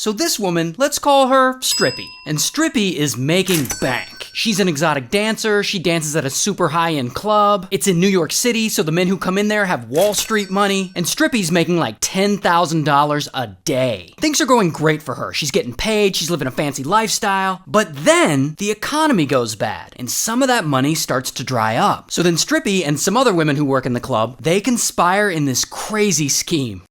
So this woman, let's call her Strippy. And Strippy is making bank. She's an exotic dancer. She dances at a super high-end club. It's in New York City, so the men who come in there have Wall Street money. And Strippy's making like $10,000 a day. Things are going great for her. She's getting paid. She's living a fancy lifestyle. But then the economy goes bad, and some of that money starts to dry up. So then Strippy and some other women who work in the club, they conspire in this crazy scheme.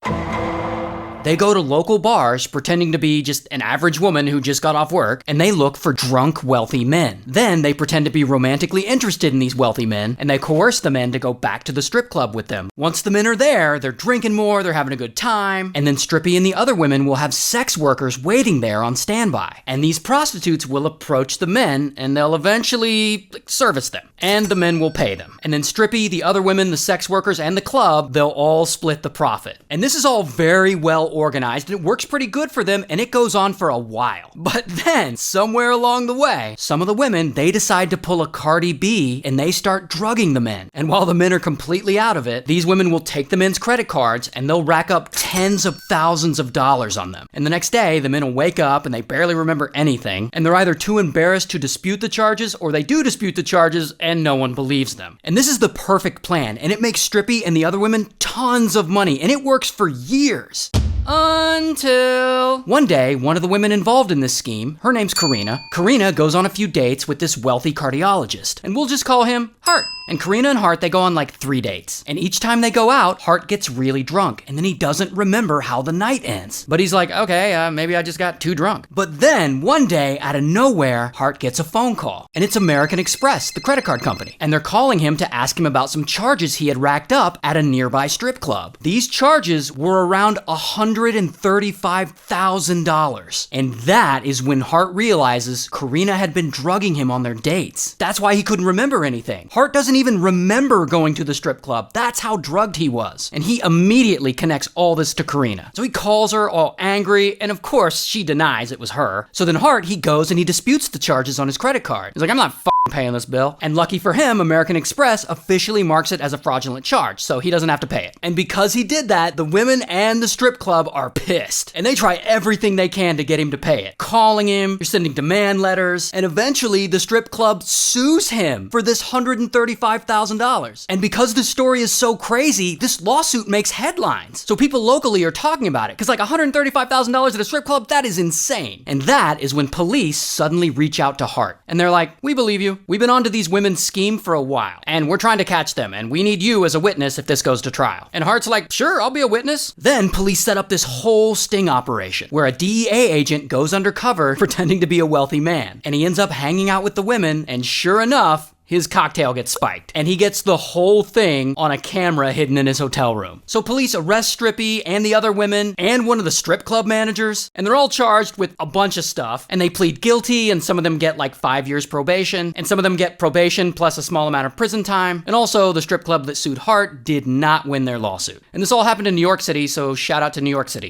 They go to local bars pretending to be just an average woman who just got off work, and they look for drunk, wealthy men. Then they pretend to be romantically interested in these wealthy men, and they coerce the men to go back to the strip club with them. Once the men are there, they're drinking more, they're having a good time, and then Strippy and the other women will have sex workers waiting there on standby. And these prostitutes will approach the men, and they'll eventually service them. And the men will pay them. And then Strippy, the other women, the sex workers, and the club, they'll all split the profit. And this is all very well organized, and it works pretty good for them, and it goes on for a while. But then, somewhere along the way, some of the women, they decide to pull a Cardi B, and they start drugging the men. And while the men are completely out of it, these women will take the men's credit cards, and they'll rack up tens of thousands of dollars on them. And the next day, the men will wake up, and they barely remember anything, and they're either too embarrassed to dispute the charges, or they do dispute the charges, and no one believes them. And this is the perfect plan, and it makes Strippy and the other women tons of money, and it works for years. Until one day, one of the women involved in this scheme, her name's Karina. Karina goes on a few dates with this wealthy cardiologist, and we'll just call him Hart. And Karina and Hart, they go on like 3 dates. And each time they go out, Hart gets really drunk, and then he doesn't remember how the night ends. But he's like, okay, maybe I just got too drunk. But then, one day, out of nowhere, Hart gets a phone call. And it's American Express, the credit card company. And they're calling him to ask him about some charges he had racked up at a nearby strip club. These charges were around $135,000. And that is when Hart realizes Karina had been drugging him on their dates. That's why he couldn't remember anything. Hart doesn't even remember going to the strip club. That's how drugged he was. And he immediately connects all this to Karina. So he calls her all angry, and of course, she denies it was her. So then Hart, he goes and he disputes the charges on his credit card. He's like, I'm not paying this bill. And lucky for him, American Express officially marks it as a fraudulent charge, so he doesn't have to pay it. And because he did that, the women and the strip club are pissed. And they try everything they can to get him to pay it. Calling him, you're sending demand letters, and eventually the strip club sues him for this $135,000. And because the story is so crazy, this lawsuit makes headlines. So people locally are talking about it, because like $135,000 at a strip club, that is insane. And that is when police suddenly reach out to Hart. And they're like, we believe you. We've been onto these women's scheme for a while, and we're trying to catch them, and we need you as a witness if this goes to trial. And Hart's like, sure, I'll be a witness. Then police set up this whole sting operation, where a DEA agent goes undercover pretending to be a wealthy man. And he ends up hanging out with the women, and sure enough, his cocktail gets spiked, and he gets the whole thing on a camera hidden in his hotel room. So police arrest Strippy and the other women and one of the strip club managers, and they're all charged with a bunch of stuff, and they plead guilty, and some of them get like 5 years probation, and some of them get probation plus a small amount of prison time, and also the strip club that sued Hart did not win their lawsuit. And this all happened in New York City, so shout out to New York City.